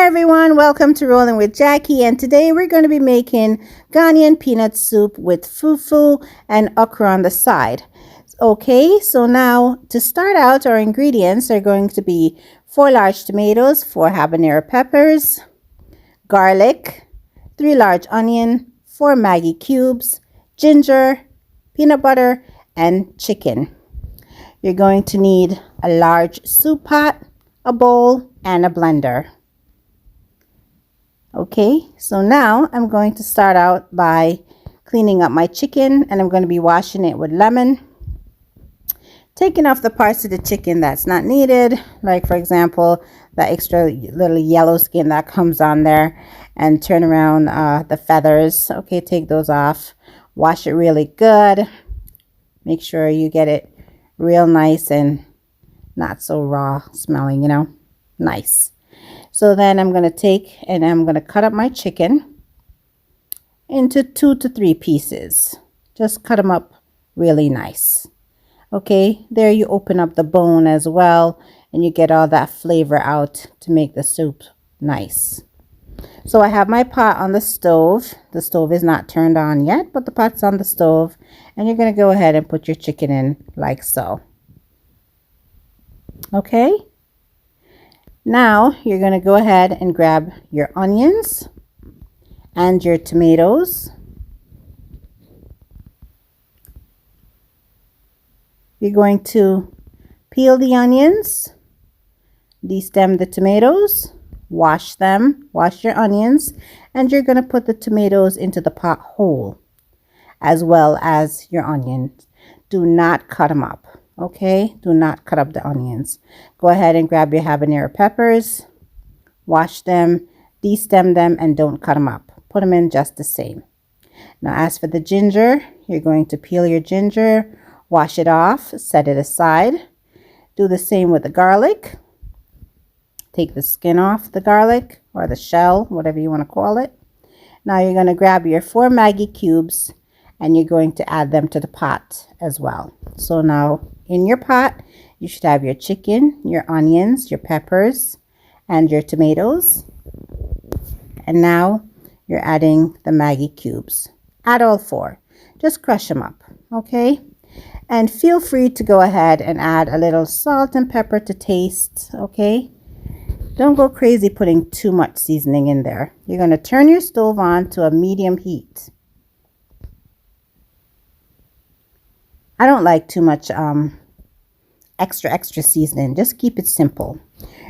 Hi everyone, welcome to Rolling with Jackie, and today we're going to be making Ghanaian peanut soup with fufu and okra on the side. Okay, so now to start out, our ingredients are going to be 4 large tomatoes, 4 habanero peppers, garlic, 3 large onion, 4 Maggi cubes, ginger, peanut butter, and chicken. You're going to need a large soup pot, a bowl, and a blender. Okay, so now I'm going to start out by cleaning up my chicken, and I'm going to be washing it with lemon, taking off the parts of the chicken that's not needed, like for example that extra little yellow skin that comes on there, and turn around the feathers. Okay, take those off, wash it really good, make sure you get it real nice and not so raw smelling, nice. So then I'm going to take and I'm going to cut up my chicken into 2 to 3 pieces. Just cut them up really nice. Okay, there you open up the bone as well, and you get all that flavor out to make the soup nice. So I have my pot on the stove. The stove is not turned on yet, but the pot's on the stove, and you're going to go ahead and put your chicken in like so. Okay. Now you're going to go ahead and grab your onions and your tomatoes. You're going to peel the onions, destem the tomatoes, wash them, wash your onions, and you're going to put the tomatoes into the pot whole as well as your onions. Do not cut them up. Okay, do not cut up the onions. Go ahead and grab your habanero peppers, wash them, destem them, and don't cut them up. Put them in just the same. Now as for the ginger, you're going to peel your ginger, wash it off, set it aside. Do the same with the garlic. Take the skin off the garlic, or the shell, whatever you want to call it. Now you're going to grab your 4 Maggi cubes, and you're going to add them to the pot as well. So now in your pot, you should have your chicken, your onions, your peppers, and your tomatoes. And now you're adding the Maggi cubes. Add all 4. Just crush them up, okay? And feel free to go ahead and add a little salt and pepper to taste, okay? Don't go crazy putting too much seasoning in there. You're going to turn your stove on to a medium heat. I don't like too much extra seasoning. Just keep it simple.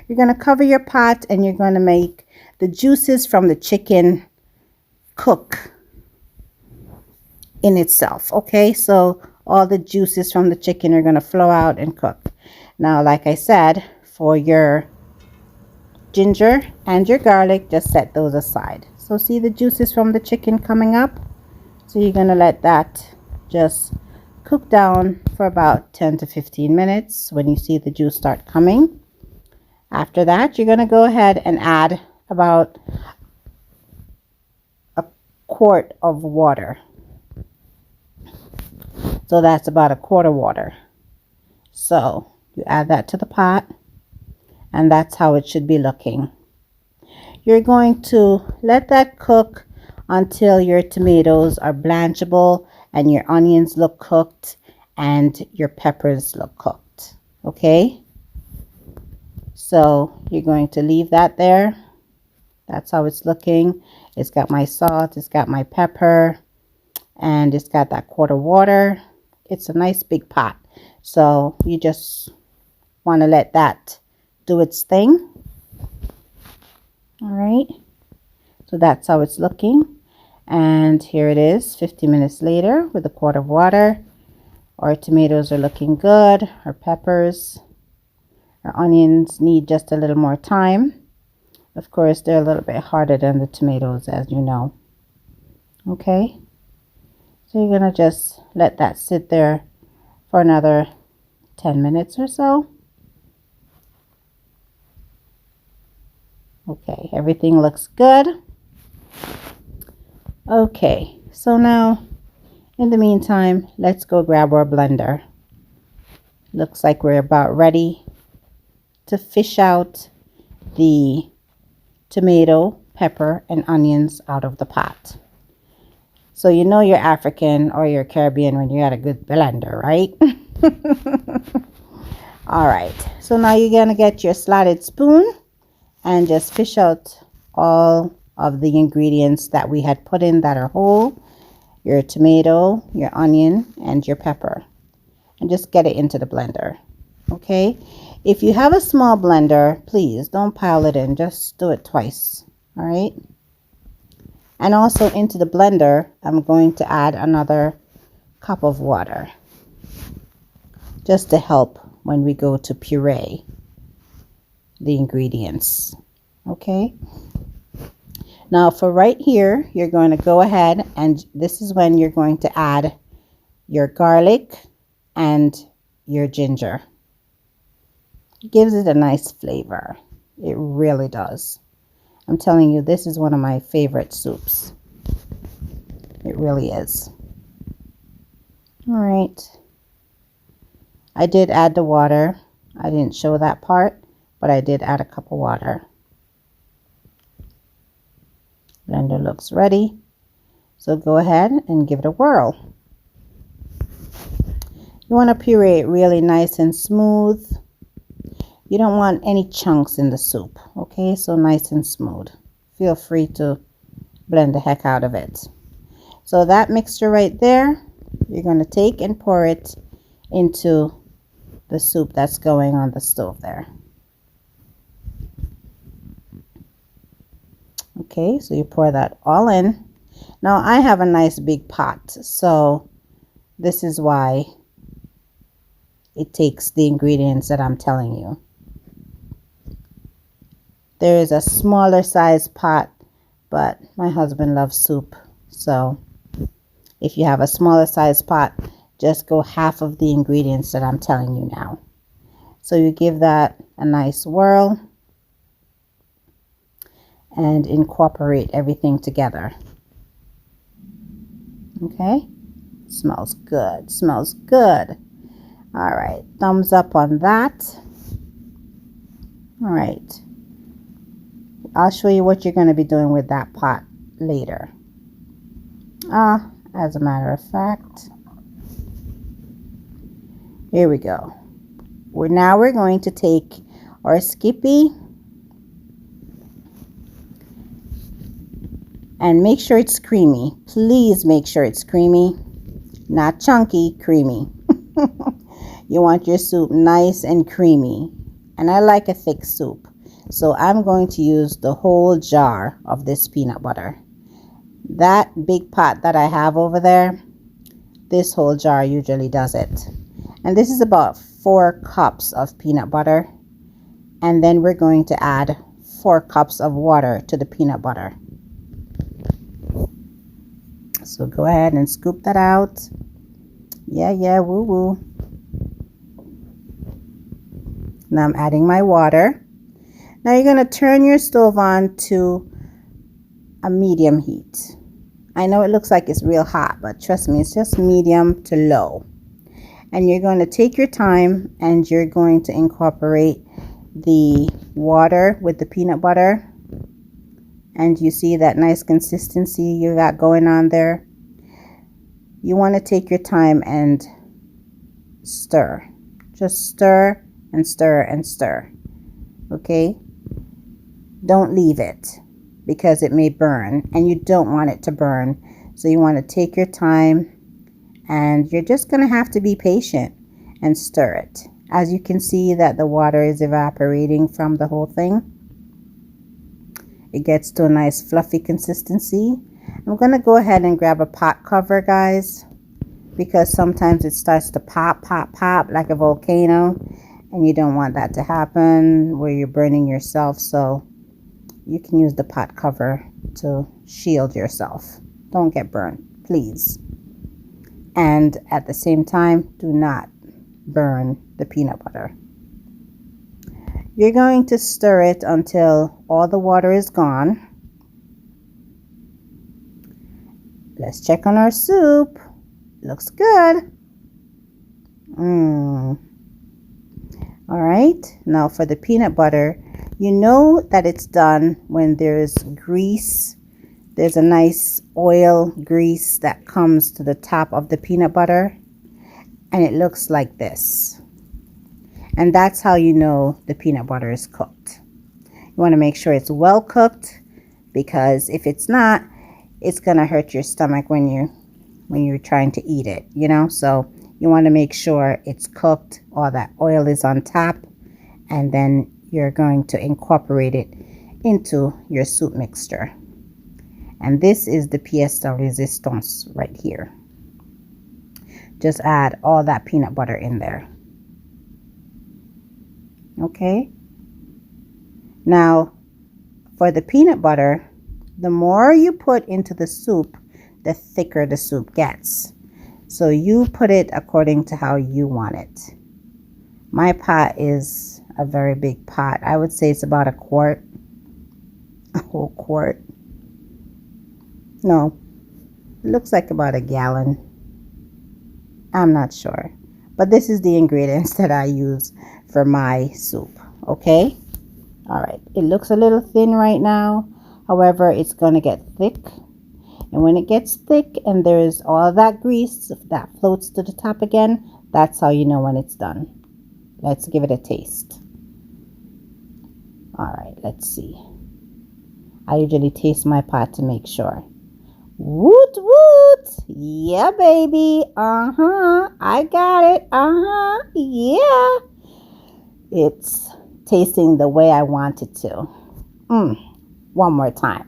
You're going to cover your pot, and you're going to make the juices from the chicken cook in itself. Okay, so all the juices from the chicken are going to flow out and cook. Now, like I said, for your ginger and your garlic, just set those aside. So see the juices from the chicken coming up? So you're going to let that just cook down for about 10 to 15 minutes when you see the juice start coming. After that, you're going to go ahead and add about a quart of water. So that's about a quart of water. So you add that to the pot, and that's how it should be looking. You're going to let that cook until your tomatoes are blanchable and your onions look cooked and your peppers look cooked. Okay, so you're going to leave that there. That's how it's looking. It's got my salt, it's got my pepper, and it's got that quart of water. It's a nice big pot, so you just want to let that do its thing. All right, so that's how it's looking. And here it is 50 minutes later with a quart of water. Our tomatoes are looking good. Our peppers, our onions need just a little more time. Of course, they're a little bit harder than the tomatoes, as you know. Okay, so you're going to just let that sit there for another 10 minutes or so. Okay, everything looks good. Okay, so now in the meantime, let's go grab our blender. Looks like we're about ready to fish out the tomato, pepper, and onions out of the pot. So you know you're African or you're Caribbean when you got a good blender, right? All right, so now you're going to get your slotted spoon and just fish out all of the ingredients that we had put in that are whole, your tomato, your onion, and your pepper, and just get it into the blender. Okay, if you have a small blender, please don't pile it in, just do it twice. All right, and also into the blender I'm going to add another cup of water just to help when we go to puree the ingredients. Okay, now for right here, you're going to go ahead, and this is when you're going to add your garlic and your ginger. It gives it a nice flavor. It really does. I'm telling you, this is one of my favorite soups. It really is. All right, I did add the water. I didn't show that part, but I did add a cup of water. Blender looks ready, so go ahead and give it a whirl. You want to puree it really nice and smooth. You don't want any chunks in the soup, okay? So nice and smooth. Feel free to blend the heck out of it. So that mixture right there, you're going to take and pour it into the soup that's going on the stove there. Okay, so you pour that all in. Now I have a nice big pot, so this is why it takes the ingredients that I'm telling you. There is a smaller size pot, but my husband loves soup, so if you have a smaller size pot, just go half of the ingredients that I'm telling you now. So you give that a nice whirl and incorporate everything together. Okay, smells good, smells good. All right, thumbs up on that. All right, I'll show you what you're going to be doing with that pot later. As a matter of fact, here we go. Now we're going to take our Skippy and make sure it's creamy. Please make sure it's creamy, not chunky, creamy. You want your soup nice and creamy, and I like a thick soup, so I'm going to use the whole jar of this peanut butter. That big pot that I have over there, this whole jar usually does it. And this is about 4 cups of peanut butter, and then we're going to add 4 cups of water to the peanut butter. So go ahead and scoop that out. Yeah, woo woo. Now I'm adding my water. Now you're going to turn your stove on to a medium heat. I know it looks like it's real hot, but trust me, it's just medium to low. And you're going to take your time, and you're going to incorporate the water with the peanut butter. And you see that nice consistency you got going on there. You want to take your time and stir. Just stir and stir and stir. Okay? Don't leave it, because it may burn, and you don't want it to burn. So you want to take your time, and you're just going to have to be patient and stir it. As you can see that the water is evaporating from the whole thing. It gets to a nice fluffy consistency. I'm going to go ahead and grab a pot cover, guys, because sometimes it starts to pop like a volcano, and you don't want that to happen where you're burning yourself. So you can use the pot cover to shield yourself. Don't get burned, please. And at the same time, do not burn the peanut butter. You're going to stir it until all the water is gone. Let's check on our soup. Looks good. All right, now for the peanut butter, You know that it's done when there's grease. There's a nice oil grease that comes to the top of the peanut butter, and it looks like this. And that's how you know the peanut butter is cooked. You want to make sure it's well cooked, because if it's not, it's gonna hurt your stomach when you're trying to eat it, you know. So you want to make sure it's cooked, all that oil is on top, and then you're going to incorporate it into your soup mixture. And this is the pièce de résistance right here. Just add all that peanut butter in there. Okay. Now, for the peanut butter, the more you put into the soup, the thicker the soup gets. So you put it according to how you want it. My pot is a very big pot. I would say it's about a quart. A whole quart. No, it looks like about a gallon. I'm not sure. But this is the ingredients that I use for my soup. Okay? Alright, it looks a little thin right now. However, it's going to get thick. And when it gets thick and there's all that grease that floats to the top again, that's how you know when it's done. Let's give it a taste. Alright, let's see. I usually taste my pot to make sure. Woot woot! Yeah, baby. I got it. Yeah. It's tasting the way I want it to. One more time.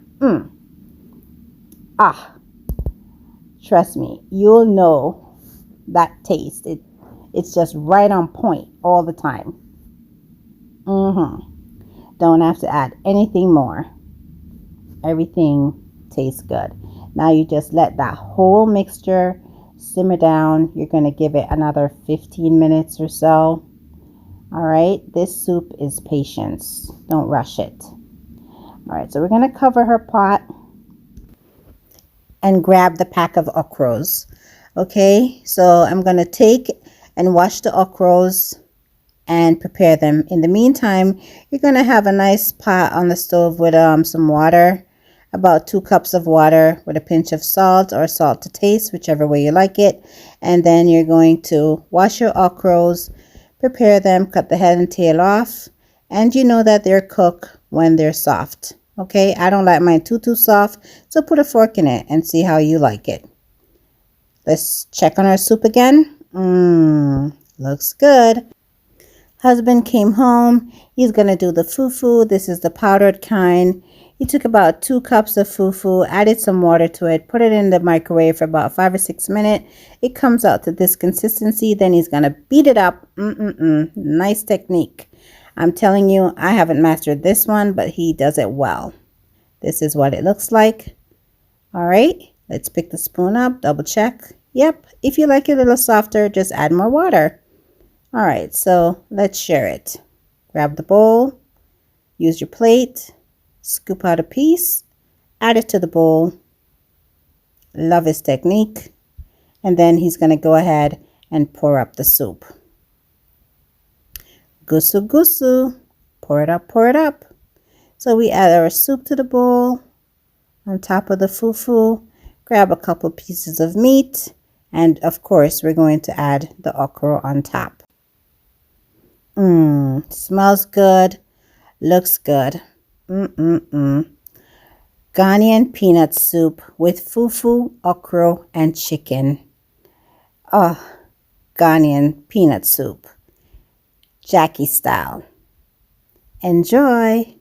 Trust me, you'll know that taste. It's just right on point all the time. Don't have to add anything more. Everything tastes good. Now you just let that whole mixture simmer down. You're going to give it another 15 minutes or so. All right, this soup is patience. Don't rush it. All right, so we're going to cover her pot and grab the pack of okras. Okay, so I'm going to take and wash the okras and prepare them. In the meantime, you're going to have a nice pot on the stove with some water. About 2 cups of water with a pinch of salt, or salt to taste, whichever way you like it. And then you're going to wash your okras, prepare them, cut the head and tail off, and you know that they're cooked when they're soft. Okay, I don't like mine too soft, so put a fork in it and see how you like it. Let's check on our soup again. Looks good. Husband came home. He's gonna do the fufu. This is the powdered kind. He took about 2 cups of fufu, added some water to it, put it in the microwave for about 5 or 6 minutes. It comes out to this consistency. Then he's going to beat it up. Nice technique. I'm telling you, I haven't mastered this one, but he does it well. This is what it looks like. All right, let's pick the spoon up, double check. Yep, if you like it a little softer, just add more water. All right, so let's share it. Grab the bowl, use your plate. Scoop out a piece, add it to the bowl. Love his technique. And then he's going to go ahead and pour up the soup. Gusu gusu. Pour it up, pour it up. So we add our soup to the bowl on top of the fufu. Grab a couple pieces of meat. And of course, we're going to add the okra on top. Smells good. Looks good. Ghanaian peanut soup with fufu, okra, and chicken. Ghanaian peanut soup. Jackie style. Enjoy.